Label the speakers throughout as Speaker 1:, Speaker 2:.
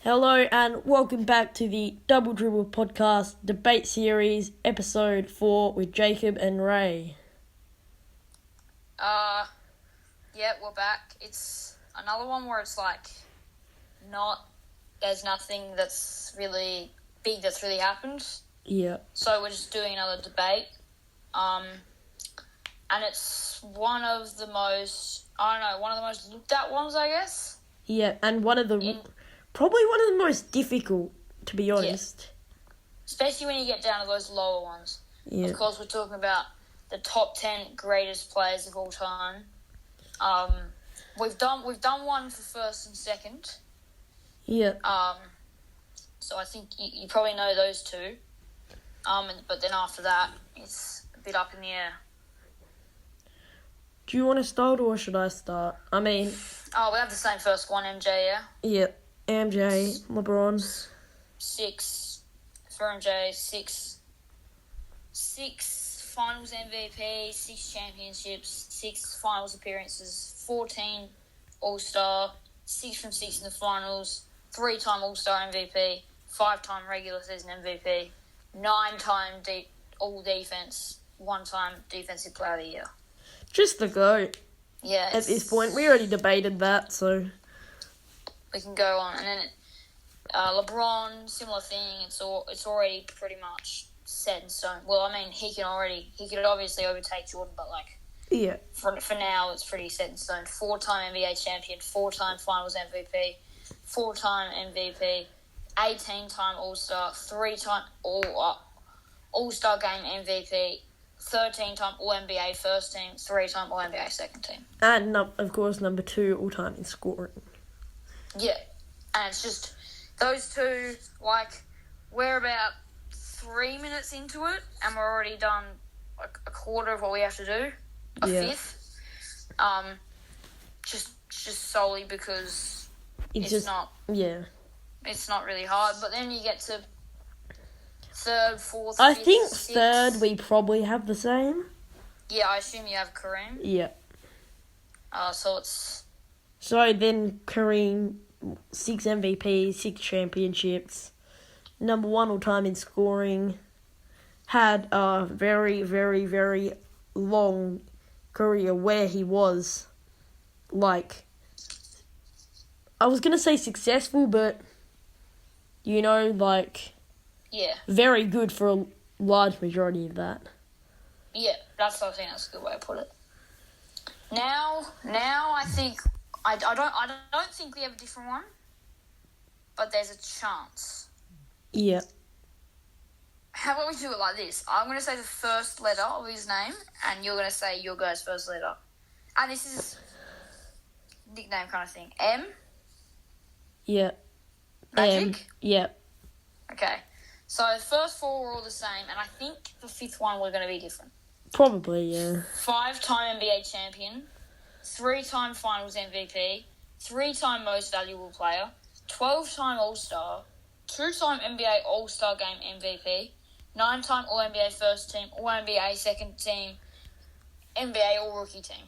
Speaker 1: Hello and welcome back to the Double Dribble Podcast Debate Series, Episode 4 with Jacob and Ray.
Speaker 2: Yeah, we're back. It's another one where it's like there's nothing that's really big that's really happened.
Speaker 1: Yeah.
Speaker 2: So we're just doing another debate. And it's one of the most looked at ones, I guess.
Speaker 1: Yeah, and probably one of the most difficult, to be honest.
Speaker 2: Yeah. Especially when you get down to those lower ones.
Speaker 1: Yeah.
Speaker 2: Of course, we're talking about the top 10 greatest players of all time. We've done one for first and second.
Speaker 1: Yeah.
Speaker 2: So I think you probably know those two. But then after that, it's a bit up in the air.
Speaker 1: Do you want to start or should I start? I mean...
Speaker 2: we have the same first one, MJ, yeah?
Speaker 1: Yeah. MJ, LeBron.
Speaker 2: 6 for MJ, 6 finals MVP, 6 championships, 6 finals appearances, 14 All-Star, 6 from 6 in the finals, 3-time All-Star MVP, 5-time regular season MVP, 9-time All-Defense, 1-time Defensive Player of the Year.
Speaker 1: Just the GOAT.
Speaker 2: Yeah.
Speaker 1: At this point, we already debated that, so...
Speaker 2: We can go on. And then LeBron, similar thing. It's already pretty much set in stone. Well, I mean, he could obviously overtake Jordan, but
Speaker 1: yeah,
Speaker 2: for now, it's pretty set in stone. 4-time NBA champion, 4-time Finals MVP, 4-time MVP, 18-time All-Star, 3-time All-Star Game MVP, 13-time All-NBA first team, 3-time All-NBA second team.
Speaker 1: And, of course, number 2 all-time in scoring.
Speaker 2: Yeah, and it's just those two, we're about 3 minutes into it, and we're already done a quarter of what we have to do, a fifth. Just solely because it's not really hard. But then you get to third, fourth,
Speaker 1: I
Speaker 2: fifth,
Speaker 1: think
Speaker 2: sixth.
Speaker 1: third we probably have the same.
Speaker 2: Yeah, I assume you have Kareem.
Speaker 1: Yeah. So then Kareem, 6 MVPs, 6 championships, number 1 all-time in scoring, had a very, very, very long career where he was, I was going to say successful, but, very good for a large majority of that.
Speaker 2: Yeah, I think that's a good way to put it. Now I think... I don't think we have a different one, but there's a chance.
Speaker 1: Yeah.
Speaker 2: How about we do it like this? I'm going to say the first letter of his name, and you're going to say your guy's first letter. And this is nickname kind of thing. M?
Speaker 1: Yeah.
Speaker 2: Magic?
Speaker 1: Yeah.
Speaker 2: Okay. So the first 4 were all the same, and I think the 5th one we're going to be different.
Speaker 1: Probably, yeah.
Speaker 2: 5-time NBA champion, 3-time Finals MVP, 3-time Most Valuable Player, 12-time All-Star, 2-time NBA All-Star Game MVP, 9-time All-NBA First Team, All-NBA Second Team, NBA All-Rookie Team.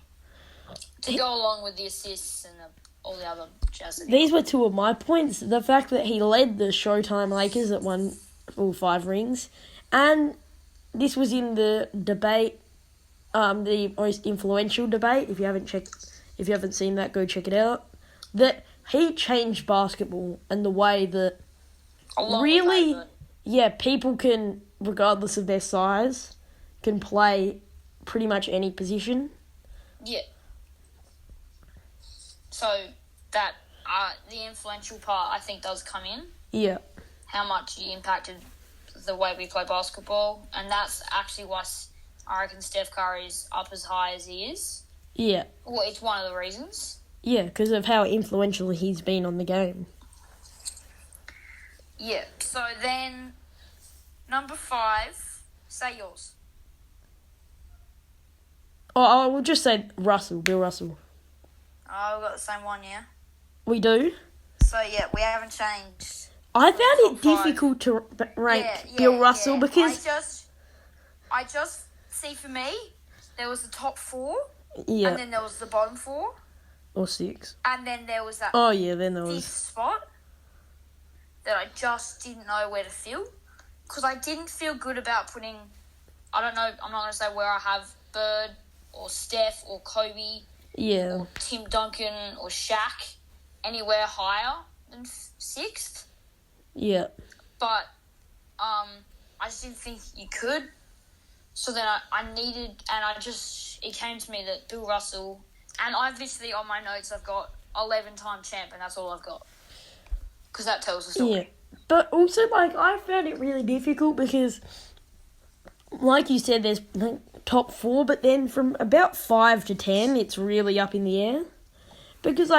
Speaker 2: To go along with the assists and all the other jazz.
Speaker 1: These were 2 of my points. The fact that he led the Showtime Lakers that won all 5 rings. And this was in the debate, the most influential debate. If you haven't seen that, go check it out. That he changed basketball and the way that people can, regardless of their size, can play pretty much any position.
Speaker 2: Yeah. So that the influential part, I think, does come in.
Speaker 1: Yeah.
Speaker 2: How much he impacted the way we play basketball, and that's actually why I reckon Steph Curry's up as high as he is.
Speaker 1: Yeah.
Speaker 2: Well, it's one of the reasons.
Speaker 1: Yeah, because of how influential he's been on the game.
Speaker 2: Yeah, so then, number 5, say yours.
Speaker 1: Oh, I will just say Bill Russell.
Speaker 2: Oh, we've got the same one, yeah?
Speaker 1: We do?
Speaker 2: So, yeah, we haven't changed.
Speaker 1: I found it difficult to rank Bill Russell because...
Speaker 2: I just see, for me, there was the top 4,
Speaker 1: yeah,
Speaker 2: and then there was the bottom 4.
Speaker 1: Or 6.
Speaker 2: And then there was that
Speaker 1: then there
Speaker 2: fifth
Speaker 1: was...
Speaker 2: spot. that I just didn't know where to feel. Because I didn't feel good about putting, I don't know, I'm not going to say where I have Bird or Steph or Kobe
Speaker 1: Yeah.
Speaker 2: or Tim Duncan or Shaq anywhere higher than 6th.
Speaker 1: Yeah.
Speaker 2: But I just didn't think you could. So then I needed, and it came to me that Bill Russell, and obviously on my notes I've got 11-time champ, and that's all I've got. Because that tells the story.
Speaker 1: Yeah. But also, I found it really difficult because, like you said, there's top 4, but then from about 5 to 10, it's really up in the air. Because,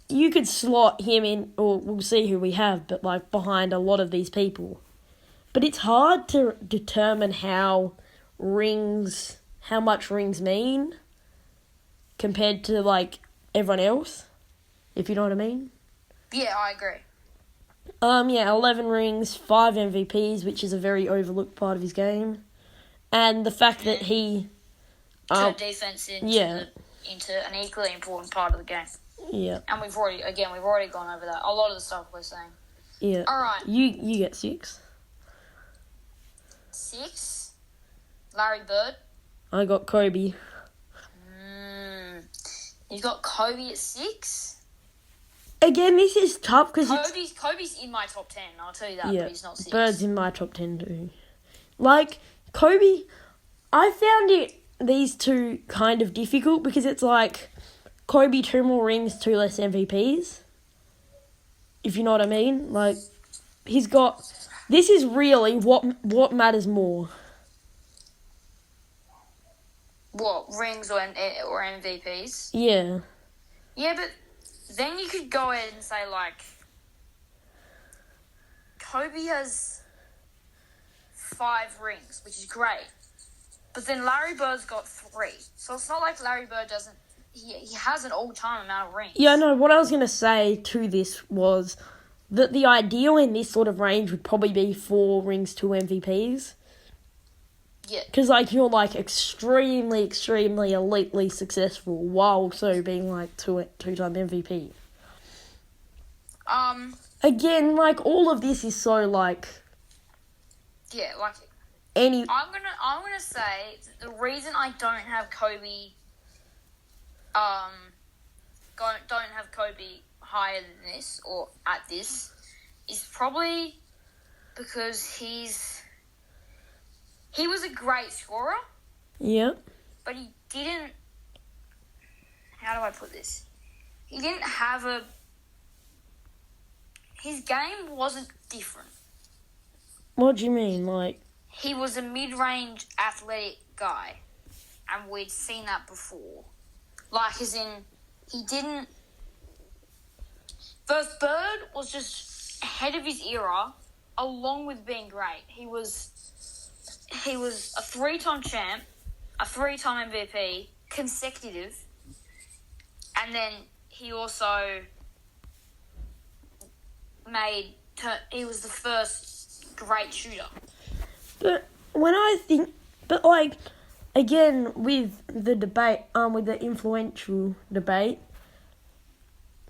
Speaker 1: you could slot him in, or we'll see who we have, but, behind a lot of these people. But it's hard to determine how much rings mean compared to, everyone else, if you know what I mean.
Speaker 2: Yeah, I agree.
Speaker 1: 11 rings, 5 MVPs, which is a very overlooked part of his game. And the fact that he
Speaker 2: turned defense into an equally important part of the game.
Speaker 1: Yeah.
Speaker 2: And we've already gone over that. A lot of the stuff we're saying.
Speaker 1: Yeah.
Speaker 2: All right.
Speaker 1: You get 6.
Speaker 2: 6. Larry Bird.
Speaker 1: I got Kobe.
Speaker 2: You've got Kobe at 6.
Speaker 1: Again, this is tough because
Speaker 2: Kobe's in my top 10. I'll tell you that.
Speaker 1: Yeah.
Speaker 2: But he's not 6.
Speaker 1: Bird's in my top 10 too. Kobe, I found these two kind of difficult because it's Kobe 2 more rings, 2 less MVPs. If you know what I mean. He's got... This is really what matters more.
Speaker 2: What, rings or MVPs?
Speaker 1: Yeah.
Speaker 2: Yeah, but then you could go ahead and say, Kobe has 5 rings, which is great. But then Larry Bird's got 3. So it's not like Larry Bird doesn't... He has an all-time amount of rings.
Speaker 1: Yeah, no, what I was going to say to this was that the ideal in this sort of range would probably be 4 rings, 2 MVPs.
Speaker 2: Yeah.
Speaker 1: Because, you're, extremely, extremely elitely successful while also being, 2-time MVP. Again, all of this is so,
Speaker 2: Yeah,
Speaker 1: any...
Speaker 2: I'm gonna say the reason I don't have Kobe... don't have Kobe higher than this, or at this, is probably because he was a great scorer.
Speaker 1: Yeah.
Speaker 2: But he didn't... How do I put this? He didn't have his game wasn't different.
Speaker 1: What do you mean,
Speaker 2: He was a mid-range athletic guy. And we'd seen that before. As in, he didn't... Bird was just ahead of his era, along with being great. He was a 3-time champ, a 3-time MVP, consecutive, and then he also he was the first great shooter.
Speaker 1: But when I think... But, again, with the debate, with the influential debate,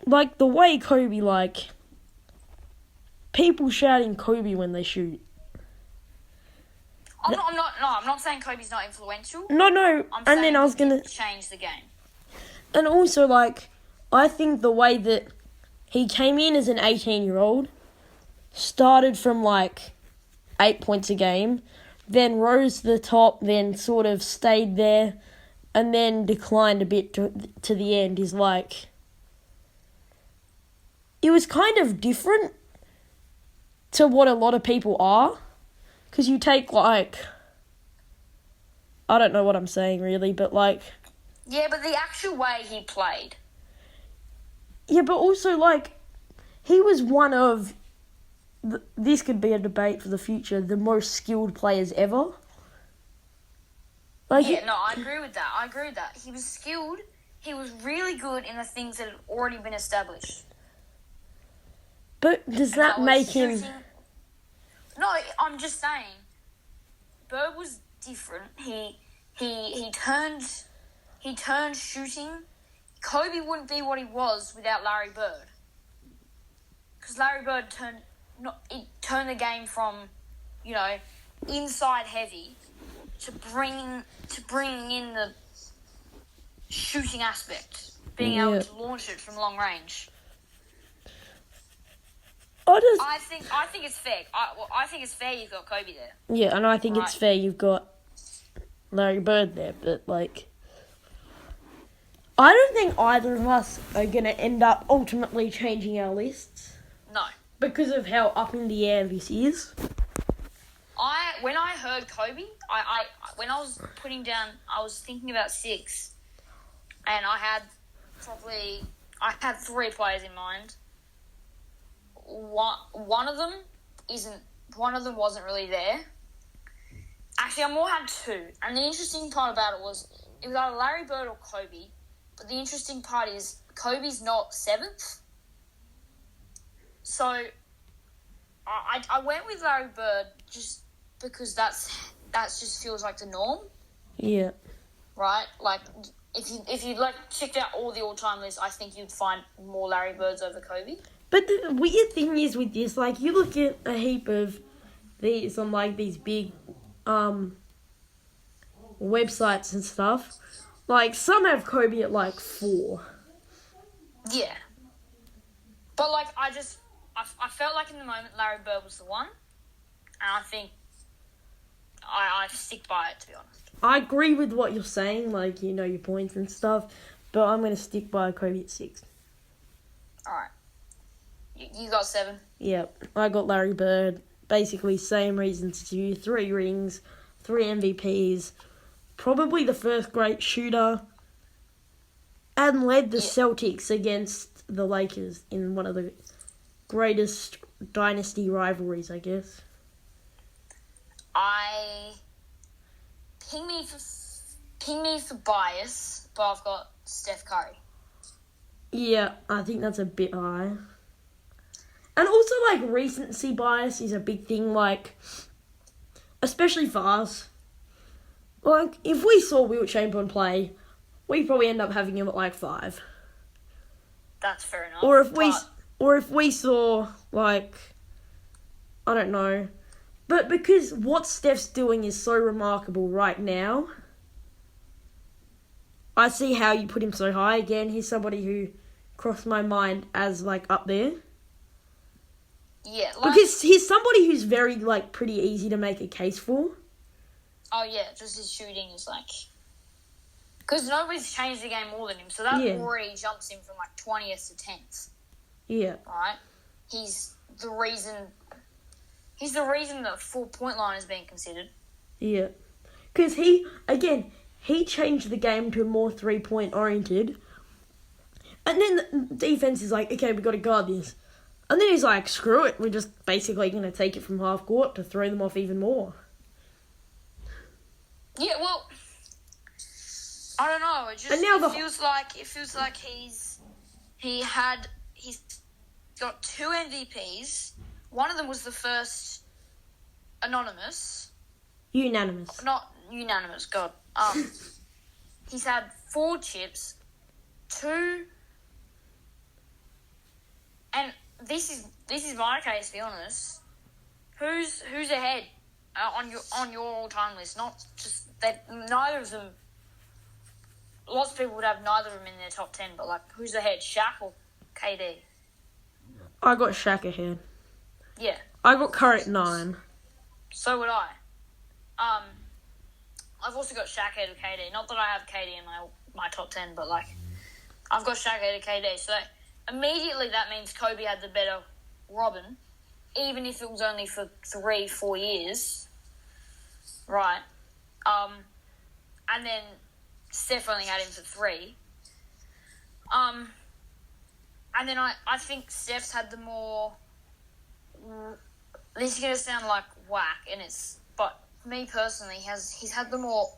Speaker 1: the way Kobe, people shouting Kobe when they shoot.
Speaker 2: I'm not saying Kobe's not influential.
Speaker 1: No,
Speaker 2: I'm
Speaker 1: and
Speaker 2: saying
Speaker 1: then I was going to...
Speaker 2: change the game.
Speaker 1: And also, I think the way that he came in as an 18-year-old, started from, 8 points a game, then rose to the top, then sort of stayed there, and then declined a bit to the end is it was kind of different to what a lot of people are. Because you take, I don't know what I'm saying, really, but,
Speaker 2: Yeah, but the actual way he played.
Speaker 1: Yeah, but also, he was one of... This could be a debate for the future, the most skilled players ever.
Speaker 2: I agree with that. He was skilled. He was really good in the things that had already been established.
Speaker 1: But does that make him...
Speaker 2: No, I'm just saying. Bird was different. He turned shooting. Kobe wouldn't be what he was without Larry Bird. Because Larry Bird it turned the game from, inside heavy to bringing in the shooting aspect, being able to launch it from long range. I think it's fair. I think it's fair you've got Kobe there.
Speaker 1: Yeah, and I think it's fair you've got Larry Bird there, but I don't think either of us are going to end up ultimately changing our lists.
Speaker 2: No.
Speaker 1: Because of how up in the air this is.
Speaker 2: When I heard Kobe, when I was putting down, I was thinking about 6, and I had 3 players in mind. One of them wasn't really there. Actually, I more had 2, and the interesting part about it was either Larry Bird or Kobe. But the interesting part is Kobe's not 7th. So I went with Larry Bird just because that's just feels like the norm.
Speaker 1: Yeah.
Speaker 2: Right? Like if you checked out all the all-time lists, I think you'd find more Larry Birds over Kobe.
Speaker 1: But the weird thing is with this, you look at a heap of these on these big websites and stuff. Some have Kobe at 4.
Speaker 2: Yeah. But I felt like in the moment Larry Bird was the one, and I think I stick by it, to be honest.
Speaker 1: I agree with what you're saying, your points and stuff, but I'm going to stick by Kobe at 6.
Speaker 2: Alright. You got 7?
Speaker 1: Yep, I got Larry Bird. Basically, same reasons as you. 3 rings, 3 MVPs, probably the first great shooter, and led the Celtics against the Lakers in one of the greatest dynasty rivalries, I guess.
Speaker 2: Ping me for bias, but I've got Steph Curry.
Speaker 1: Yeah, I think that's a bit high. And also, recency bias is a big thing, especially for us. If we saw Wilt Chamberlain play, we'd probably end up having him at 5.
Speaker 2: That's fair enough.
Speaker 1: Or if we saw, I don't know. But because what Steph's doing is so remarkable right now, I see how you put him so high. Again, he's somebody who crossed my mind as, up there.
Speaker 2: Yeah,
Speaker 1: because he's somebody who's very, pretty easy to make a case for.
Speaker 2: Oh, yeah, just his shooting is, because nobody's changed the game more than him, so that already jumps him from, 20th to 10th.
Speaker 1: Yeah.
Speaker 2: Right? He's the reason the 4-point line is being considered.
Speaker 1: Yeah. Because he changed the game to more 3-point oriented. And then the defense is okay, we got to guard this. And then he's screw it, we're just basically going to take it from half court to throw them off even more.
Speaker 2: Yeah, well, I don't know. It feels like he's got 2 MVPs. One of them was the first unanimous.
Speaker 1: Unanimous.
Speaker 2: Not unanimous. God. He's had 4 chips, 2. And this is my case, to be honest. Who's ahead on your all-time list? Not just that. Neither of them. Lots of people would have neither of them in their top 10, but who's ahead, Shaq or KD?
Speaker 1: I got Shaq ahead.
Speaker 2: Yeah.
Speaker 1: I got Curry at 9.
Speaker 2: So would I. I've also got Shaq ahead of KD. Not that I have KD in my top 10, but I've got Shaq ahead of KD. So immediately that means Kobe had the better Robin, even if it was only for 3-4 years. Right. And then Steph only had him for 3. And then I think Steph's had the more. This is gonna sound like whack, but me personally, he's had the more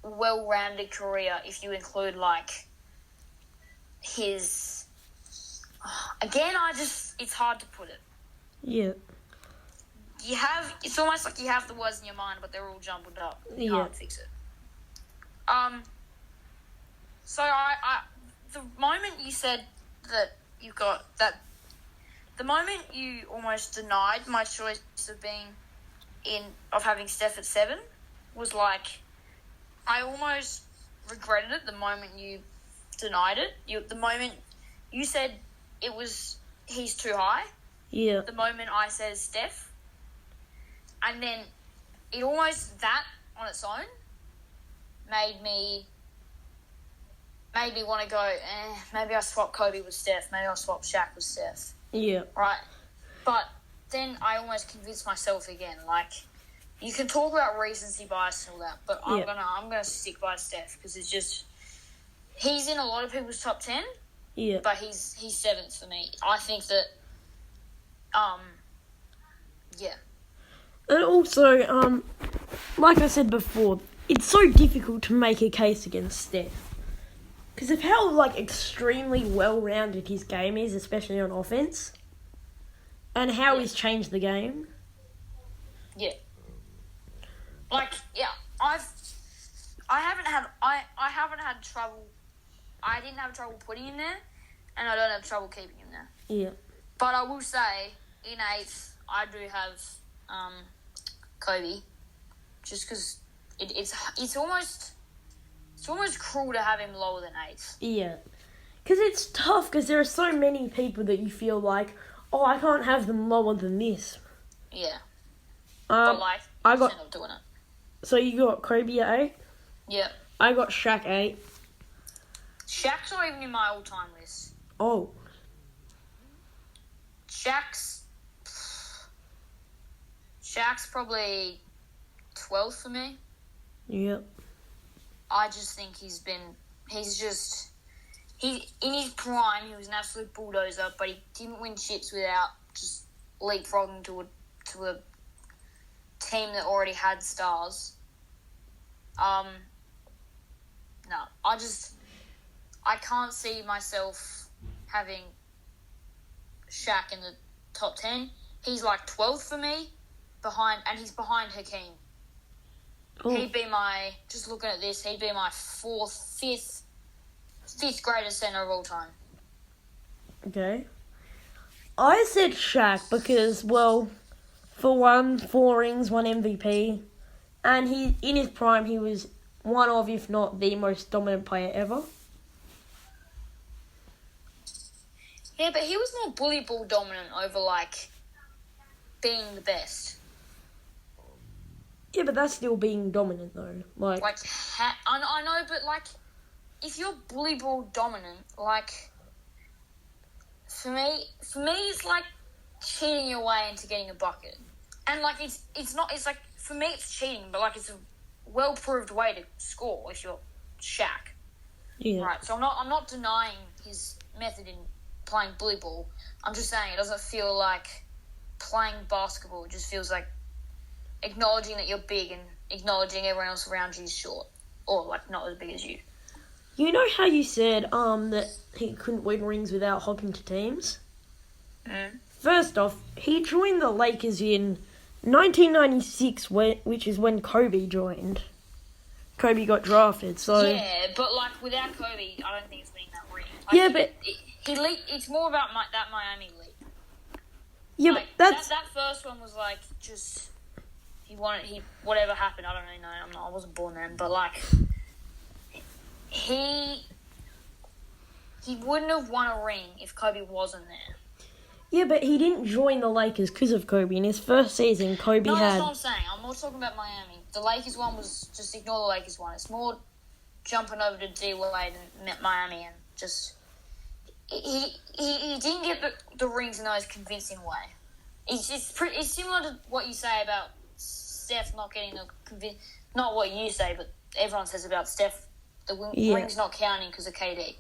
Speaker 2: well-rounded career. If you include his. Again, it's hard to put it.
Speaker 1: Yeah.
Speaker 2: It's almost like you have the words in your mind, but they're all jumbled up. You can't fix it. So the moment you said that you got that the moment you almost denied my choice of having Steph at 7 was like, I almost regretted it the moment you denied it. The moment you said he's too high.
Speaker 1: Yeah.
Speaker 2: The moment I said Steph. And then it almost, that on its own, made me want to go, maybe I swap Kobe with Steph. Maybe I'll swap Shaq with Steph.
Speaker 1: Yeah.
Speaker 2: Right? But then I almost convinced myself again, like, you can talk about recency bias and all that, but I'm gonna stick by Steph because it's just, he's in a lot of people's top 10.
Speaker 1: Yeah.
Speaker 2: But he's 7th for me. I think that, yeah.
Speaker 1: And also, like I said before, it's so difficult to make a case against Steph. Because of how, like, extremely well-rounded his game is, especially on offense. And how he's changed the game.
Speaker 2: Yeah. Like, yeah, I haven't had trouble. I didn't have trouble putting him there, and I don't have trouble keeping him there.
Speaker 1: Yeah.
Speaker 2: But I will say, in 8th, I do have Kobe, just because it's almost cruel to have him lower than 8th.
Speaker 1: Yeah. Because it's tough, because there are so many people that you feel like, oh, I can't have them lower than this.
Speaker 2: Yeah. But, like,
Speaker 1: I
Speaker 2: end up doing it.
Speaker 1: So you got Kobe at 8?
Speaker 2: Yeah.
Speaker 1: I got Shaq 8.
Speaker 2: Shaq's not even in my all-time list.
Speaker 1: Oh.
Speaker 2: Shaq's probably 12th for me.
Speaker 1: Yep.
Speaker 2: I just think in his prime, he was an absolute bulldozer, but he didn't win chips without just leapfrogging to a team that already had stars. No, I can't see myself having Shaq in the top 10. He's like 12th for me, he's behind Hakeem.
Speaker 1: Oh.
Speaker 2: He'd be just looking at this, he'd be my fifth greatest center of all time.
Speaker 1: Okay. I said Shaq because, well, for one, 4 rings, 1 MVP, and in his prime, he was one of, if not the most dominant player ever.
Speaker 2: Yeah, but he was more bully ball dominant over, like, being the best.
Speaker 1: Yeah, but that's still being dominant, though.
Speaker 2: I know, but, like, if you're bully ball dominant, like, for me, it's like cheating your way into getting a bucket. And, like, it's not, it's like, for me, it's cheating, but, like, it's a well-proved way to score if you're Shaq.
Speaker 1: Yeah.
Speaker 2: Right, so I'm not denying his method in playing bully ball. I'm just saying it doesn't feel like playing basketball. It just feels like acknowledging that you're big and acknowledging everyone else around you is short. Or, like, not as big as you.
Speaker 1: You know how you said that he couldn't win rings without hopping to teams?
Speaker 2: Mm.
Speaker 1: First off, he joined the Lakers in 1996, which is when Kobe joined. Kobe got drafted, so...
Speaker 2: Yeah, but, like, without Kobe, I don't think it's winning that ring.
Speaker 1: Yeah, but...
Speaker 2: It's more about that Miami league.
Speaker 1: Yeah,
Speaker 2: like,
Speaker 1: but that's...
Speaker 2: That first one was, like, just... Whatever happened, I don't really know. I wasn't born then, but, like... He wouldn't have won a ring if Kobe wasn't there.
Speaker 1: Yeah, but he didn't join the Lakers because of Kobe. In his first season, Kobe
Speaker 2: No,
Speaker 1: had...
Speaker 2: that's what I'm saying. I'm not talking about Miami. The Lakers one was just ignore the Lakers one. It's more jumping over to D-Wade and Miami and just... He didn't get the rings in those convincing way. It's similar to what you say about Steph not getting the... Not what you say, but everyone says about Steph. The ring's not counting because of KD.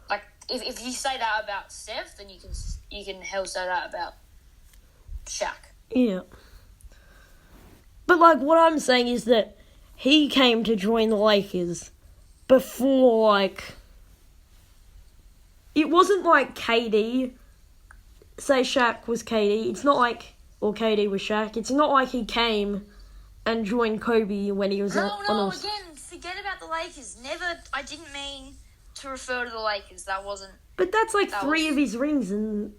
Speaker 2: Like, if you say that about Steph, then you can hell say that about Shaq.
Speaker 1: Yeah. But, like, what I'm saying is that he came to join the Lakers before, like... It wasn't like KD. Say Shaq was KD. It's not like... Or KD was Shaq. It's not like he came and joined Kobe when he was
Speaker 2: again, forget about the Lakers. I didn't mean to refer to the Lakers. That wasn't...
Speaker 1: But that's like 3 of his rings, and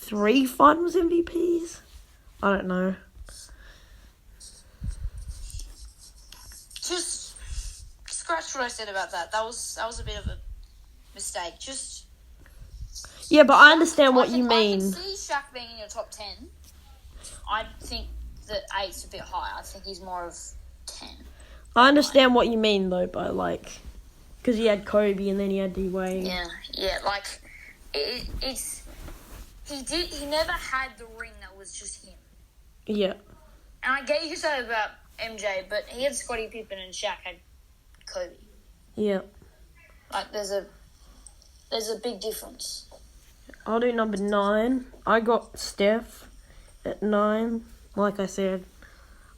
Speaker 1: 3 finals MVPs? I don't know.
Speaker 2: Just scratch what I said about that. That was a bit of a mistake.
Speaker 1: Yeah, but I understand what you
Speaker 2: I
Speaker 1: mean.
Speaker 2: can see Shaq being in your top 10. I think that 8's a bit high. I think he's more of 10.
Speaker 1: I understand what you mean, though, by, like... Because he had Kobe and then he had D-Wade.
Speaker 2: Yeah, like... It's... He never had the ring that was just him.
Speaker 1: Yeah.
Speaker 2: And I get you could say about MJ, but he had Scottie Pippen and Shaq had Kobe.
Speaker 1: Yeah.
Speaker 2: Like, there's a big difference.
Speaker 1: I'll do number 9. I got Steph at 9, like I said.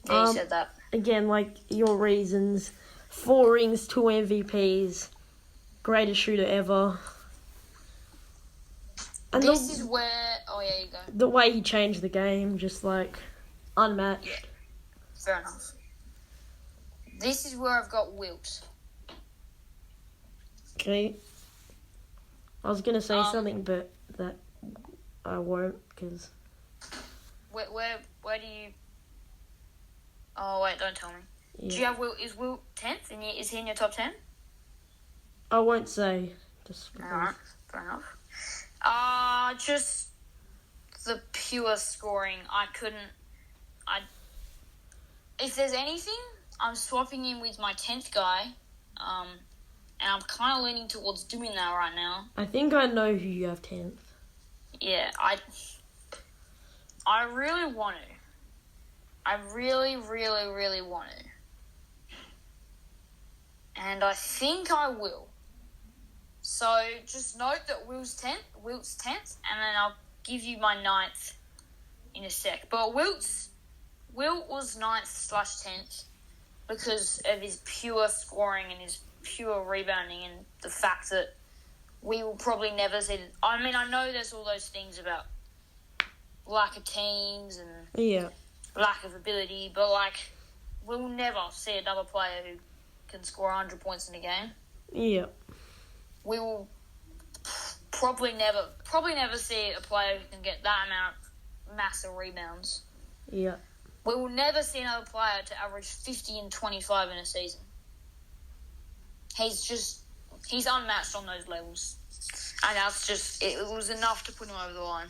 Speaker 2: Yeah, you said that.
Speaker 1: Again, like your reasons. 4 rings, 2 MVPs. Greatest shooter ever. And
Speaker 2: This is where... Oh, yeah, you go.
Speaker 1: the way he changed the game, just like unmatched.
Speaker 2: Yeah. Fair enough. This is where I've got Wilt.
Speaker 1: Okay. I was going to say something, but that I won't, because...
Speaker 2: Where do you... Oh, wait, don't tell me.
Speaker 1: Yeah.
Speaker 2: Do you have Wilt... Is Wilt 10th? Is he in your top 10?
Speaker 1: I won't say. Just because.
Speaker 2: Alright, fair enough. Just the pure scoring. If there's anything, I'm swapping him with my 10th guy. And I'm kind of leaning towards doing that right now.
Speaker 1: I think I know who you have 10th.
Speaker 2: Yeah, I really want to. I really, really, really want to. And I think I will. So just note that Wilt's 10th, and then I'll give you my 9th in a sec. But Wilt was 9th/10th because of his pure scoring and his pure rebounding and the fact that we will probably never see... I mean, I know there's all those things about lack of teams and lack of ability, but, like, we'll never see another player who can score 100 points in a game.
Speaker 1: Yeah.
Speaker 2: We will probably never see a player who can get that amount of massive rebounds.
Speaker 1: Yeah.
Speaker 2: We will never see another player to average 50 and 25 in a season. He's unmatched on those levels. And that's just, it was enough to put him over the line.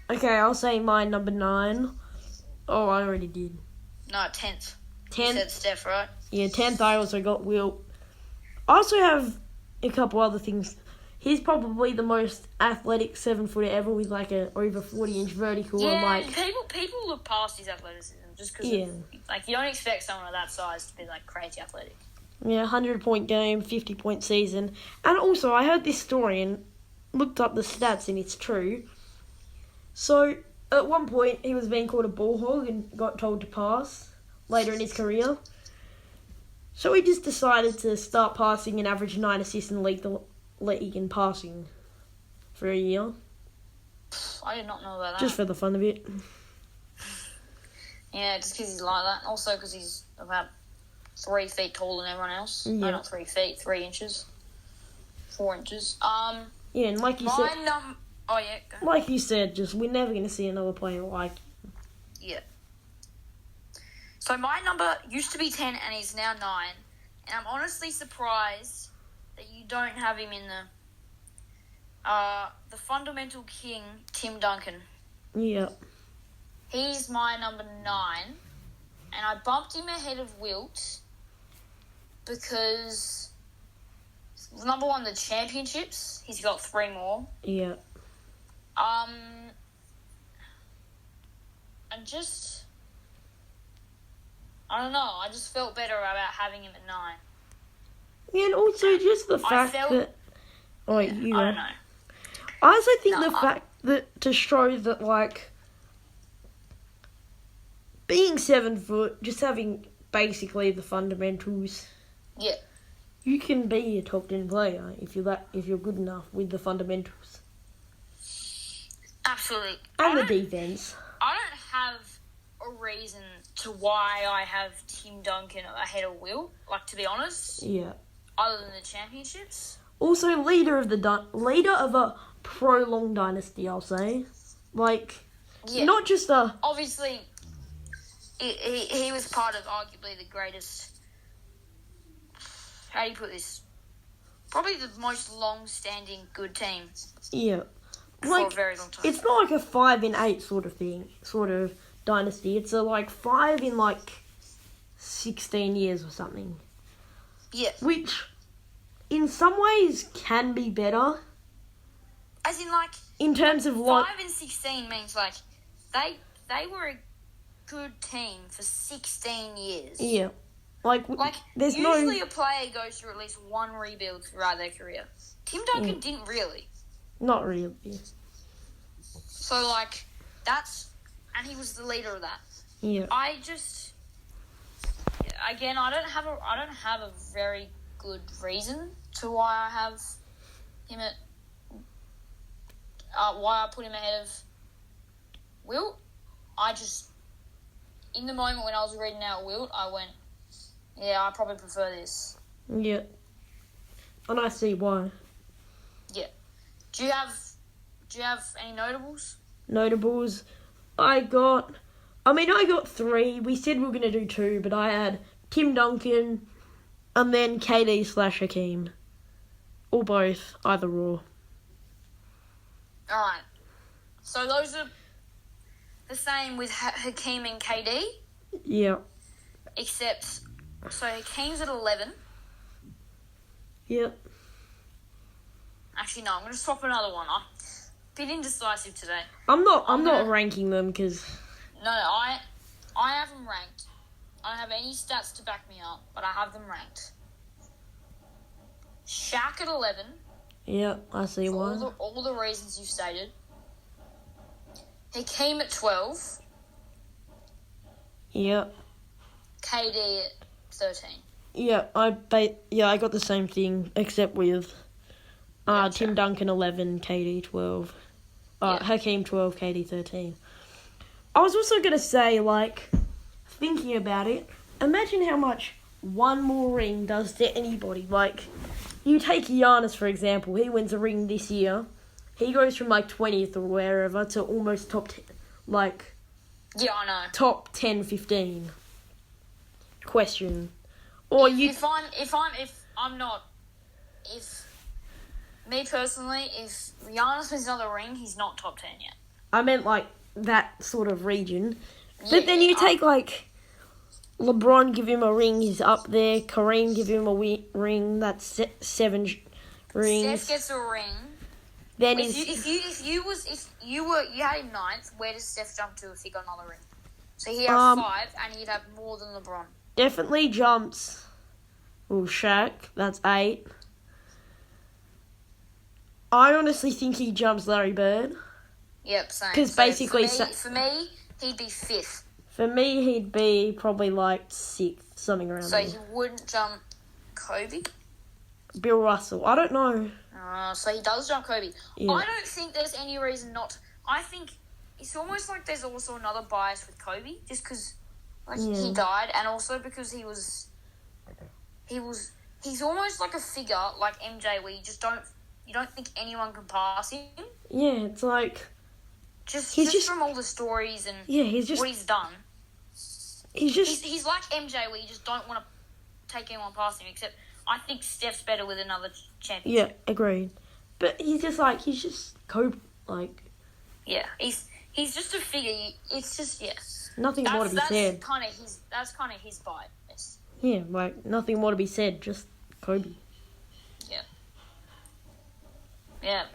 Speaker 1: Okay, I'll say my number 9. Oh, I already did.
Speaker 2: No, 10th.
Speaker 1: 10th.
Speaker 2: You said Steph, right?
Speaker 1: Yeah, 10th I also got Wilt. I also have a couple other things. He's probably the most athletic 7-footer ever with like a over 40-inch vertical.
Speaker 2: Yeah,
Speaker 1: and like
Speaker 2: people look past his athleticism just because like you don't expect someone of that size to be like crazy athletic.
Speaker 1: Yeah, 100-point game, 50-point season. And also I heard this story and looked up the stats and it's true. So at one point he was being called a ball hog and got told to pass later in his career. So he just decided to start passing and average 9 assists in the league in passing for a year.
Speaker 2: I did not know about that.
Speaker 1: Just for the fun of it.
Speaker 2: Yeah, just because he's like that. Also because he's about 3 feet taller than everyone else.
Speaker 1: Yeah.
Speaker 2: No, not 3 feet, 3 inches. 4 inches.
Speaker 1: Yeah, and like you said...
Speaker 2: Oh, yeah, go.
Speaker 1: Like you said, just we're never going to see another player like...
Speaker 2: Yeah. So my number used to be 10 and he's now 9. And I'm honestly surprised that you don't have him in the fundamental king, Tim Duncan.
Speaker 1: Yeah.
Speaker 2: He's my number 9. And I bumped him ahead of Wilt because, number 1, the championships. He's got 3 more.
Speaker 1: Yeah.
Speaker 2: And just... I don't know. I just felt better about having him at 9.
Speaker 1: Yeah, and also just the fact that... Oh, wait, you go.
Speaker 2: I don't know.
Speaker 1: I also think the fact that to show that, like, being 7 foot, just having basically the fundamentals.
Speaker 2: Yeah.
Speaker 1: You can be a top 10 player if you're good enough with the fundamentals.
Speaker 2: Absolutely.
Speaker 1: And the defense.
Speaker 2: I don't have a reason to why I have Tim Duncan ahead of Wilt, like, to be honest.
Speaker 1: Yeah.
Speaker 2: Other than the championships.
Speaker 1: Also, leader of a prolonged dynasty, I'll say. Like,
Speaker 2: Yeah.
Speaker 1: not just a...
Speaker 2: Obviously, he was part of arguably the greatest... How do you put this? Probably the most long-standing good team
Speaker 1: Yeah.
Speaker 2: for a very long time.
Speaker 1: It's not like a 5 in 8 sort of thing, sort of dynasty. It's a, 5 in, 16 years or something.
Speaker 2: Yeah.
Speaker 1: Which, in some ways, can be better.
Speaker 2: As in,
Speaker 1: In terms of,
Speaker 2: 5 and 16 means, they were a good team for 16 years.
Speaker 1: Yeah. There's
Speaker 2: usually a player goes through at least one rebuild throughout their career. Tim Duncan didn't really.
Speaker 1: Not really.
Speaker 2: So, that's... And he was the leader of that.
Speaker 1: Yeah.
Speaker 2: I just... Again, I don't have a very good reason to why I have him at... why I put him ahead of Wilt. I just... In the moment when I was reading out Wilt, I went... Yeah, I probably prefer this.
Speaker 1: Yeah. And I see why.
Speaker 2: Yeah. Do you have any notables?
Speaker 1: Notables. I got 3. We said we were going to do 2, but I had Tim Duncan and then KD/Hakeem. Or both, either or.
Speaker 2: Alright. So those are the same with Hakeem and KD?
Speaker 1: Yeah.
Speaker 2: Except... So Hakeem's at 11.
Speaker 1: Yep.
Speaker 2: Actually, no, I'm going to swap another one. I'm a bit indecisive today.
Speaker 1: I'm not ranking them because...
Speaker 2: No, I have them ranked. I don't have any stats to back me up, but I have them ranked. Shaq at 11.
Speaker 1: Yeah, I see
Speaker 2: For
Speaker 1: why.
Speaker 2: all the reasons you've stated. Hakeem at 12.
Speaker 1: Yeah.
Speaker 2: KD at 13.
Speaker 1: Yeah, I got the same thing, except with Tim Duncan 11, KD 12. Hakeem 12, KD 13. I was also going to say, thinking about it, imagine how much one more ring does to anybody. You take Giannis, for example. He wins a ring this year. He goes from, 20th or wherever to almost top 10,
Speaker 2: Yeah, I know.
Speaker 1: top 10, 15. Question. Or
Speaker 2: If me personally, if Giannis wins another ring, he's not top 10 yet.
Speaker 1: I meant, that sort of region. But then you take, LeBron, give him a ring, he's up there. Kareem, give him a ring, that's 7 rings.
Speaker 2: Steph gets a ring.
Speaker 1: Then
Speaker 2: If you had him 9th, where does Steph jump to if he got another ring? So he has 5, and he'd have more than LeBron.
Speaker 1: Definitely jumps. Shaq, that's 8. I honestly think he jumps Larry Bird.
Speaker 2: Yep, same.
Speaker 1: Because basically...
Speaker 2: For me, he'd be 5th.
Speaker 1: For me, he'd be probably 6th, something around there.
Speaker 2: So he wouldn't jump Kobe?
Speaker 1: Bill Russell. I don't know.
Speaker 2: So he does jump Kobe.
Speaker 1: Yeah.
Speaker 2: I don't think there's any reason not to. I think it's almost like there's also another bias with Kobe, just because he died, and also because he's almost like a figure like MJ, where you don't think anyone can pass him.
Speaker 1: Yeah, it's
Speaker 2: just from all the stories and what he's done. He's like MJ, where you just don't want to take anyone past him. Except I think Steph's better with another championship.
Speaker 1: Yeah, agreed. But he's just Kobe.
Speaker 2: Yeah, he's just a figure. It's just
Speaker 1: nothing more to be said.
Speaker 2: That's kind of his bias.
Speaker 1: Yeah, nothing more to be said. Just Kobe.
Speaker 2: Yeah. Yeah.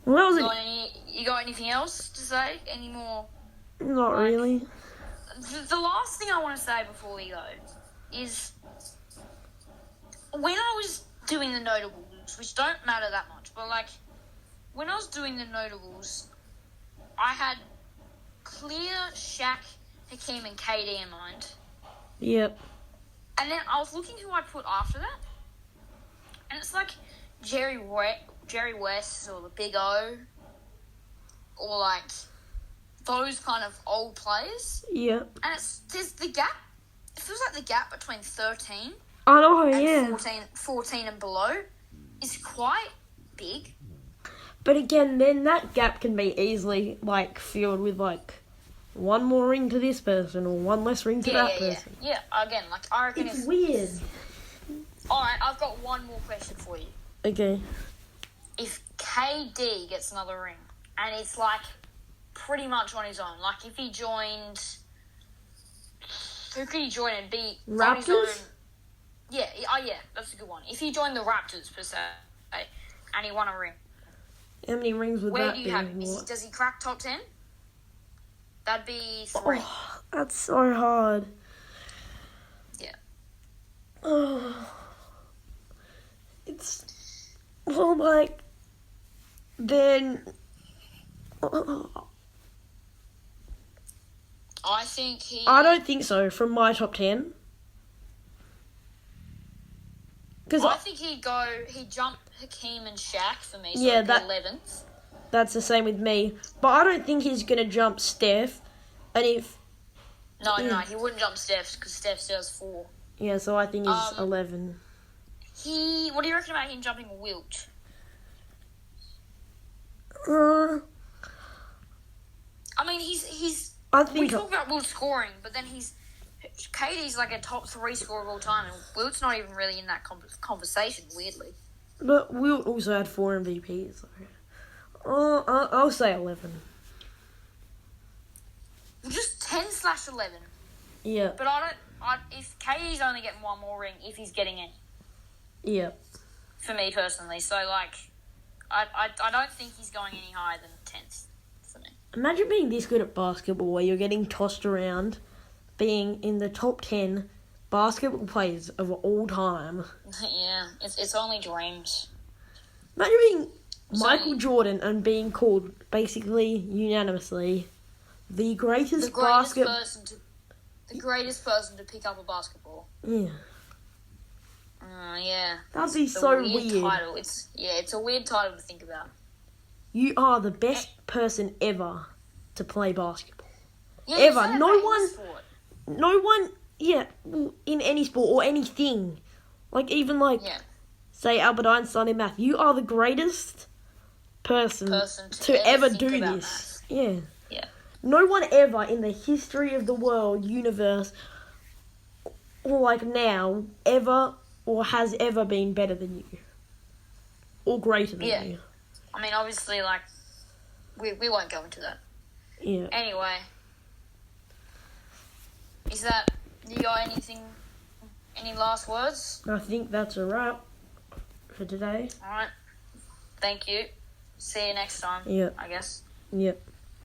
Speaker 1: Well, that was
Speaker 2: You got anything else to say? Any more?
Speaker 1: Not really.
Speaker 2: The last thing I want to say before we go is when I was doing the notables, which don't matter that much, but when I was doing the notables, I had clear Shaq, Hakeem, and KD in mind.
Speaker 1: Yep.
Speaker 2: And then I was looking who I put after that, and it's Jerry West or the Big O, or those kind of old players.
Speaker 1: Yep.
Speaker 2: And there's the gap. It feels like the gap between 13
Speaker 1: I know,
Speaker 2: and
Speaker 1: yeah.
Speaker 2: 14 and below is quite big.
Speaker 1: But again, then that gap can be easily, like, filled with, like, one more ring to this person or one less ring to that person.
Speaker 2: Yeah, again, like, I reckon
Speaker 1: It's weird.
Speaker 2: Alright, I've got one more question for you.
Speaker 1: Okay.
Speaker 2: If KD gets another ring, and it's, like, pretty much on his own, like, if he joined... Who could he join and be on his own?
Speaker 1: Raptors?
Speaker 2: Yeah, that's a good one. If he joined the Raptors, per se, and he won a ring,
Speaker 1: How many rings would
Speaker 2: where
Speaker 1: that
Speaker 2: do
Speaker 1: be?
Speaker 2: you have him? Does he crack top 10? That'd be 3.
Speaker 1: Oh, that's so hard.
Speaker 2: Yeah.
Speaker 1: Oh. It's... Well, like... Then...
Speaker 2: I think he...
Speaker 1: I don't think so, from my top 10. Because
Speaker 2: I think he'd jump Hakeem and Shaq for me, so
Speaker 1: Yeah,
Speaker 2: like
Speaker 1: that-
Speaker 2: 11th.
Speaker 1: that's the same with me. But I don't think he's going to jump Steph. And if...
Speaker 2: No, he wouldn't jump Steph, because Steph still has 4.
Speaker 1: Yeah, so I think he's 11.
Speaker 2: What do you reckon about him jumping Wilt? I mean, he's
Speaker 1: I
Speaker 2: we
Speaker 1: think...
Speaker 2: talk about Wilt scoring, but then KD's like a top 3 scorer of all time, and Wilt's not even really in that conversation, weirdly.
Speaker 1: But Wilt also had 4 MVPs. So. I'll say 11.
Speaker 2: Just 10/11.
Speaker 1: Yeah.
Speaker 2: But if KD's only getting one more ring, if he's getting any,
Speaker 1: Yeah.
Speaker 2: for me personally. So, like, I don't think he's going any higher than 10th for me.
Speaker 1: Imagine being this good at basketball where you're getting tossed around, being in the top 10 basketball players of all time.
Speaker 2: Yeah, it's only dreams.
Speaker 1: Imagine being
Speaker 2: So-
Speaker 1: Michael Jordan and being called basically unanimously the greatest
Speaker 2: The greatest person to pick up a basketball.
Speaker 1: Yeah.
Speaker 2: Yeah.
Speaker 1: That'd be
Speaker 2: It's a
Speaker 1: so weird.
Speaker 2: title. It's a weird title to think about.
Speaker 1: You are the best person ever to play basketball.
Speaker 2: Yeah,
Speaker 1: Ever.
Speaker 2: you say
Speaker 1: No
Speaker 2: that about
Speaker 1: one-
Speaker 2: any sport.
Speaker 1: No one, in any sport or anything. Like, even like,
Speaker 2: Yeah.
Speaker 1: say Albert Einstein in math. You are the greatest person to ever
Speaker 2: think
Speaker 1: do
Speaker 2: about
Speaker 1: this.
Speaker 2: math.
Speaker 1: Yeah.
Speaker 2: Yeah.
Speaker 1: No one ever in the history of the world, universe, or like now, ever or has ever been better than you. Or greater than
Speaker 2: Yeah.
Speaker 1: you.
Speaker 2: I mean, obviously, like, we won't go into that.
Speaker 1: Yeah.
Speaker 2: Anyway. You got any last words?
Speaker 1: I think that's a wrap for today.
Speaker 2: Alright. Thank you. See you next time,
Speaker 1: Yep.
Speaker 2: I guess.
Speaker 1: Yep.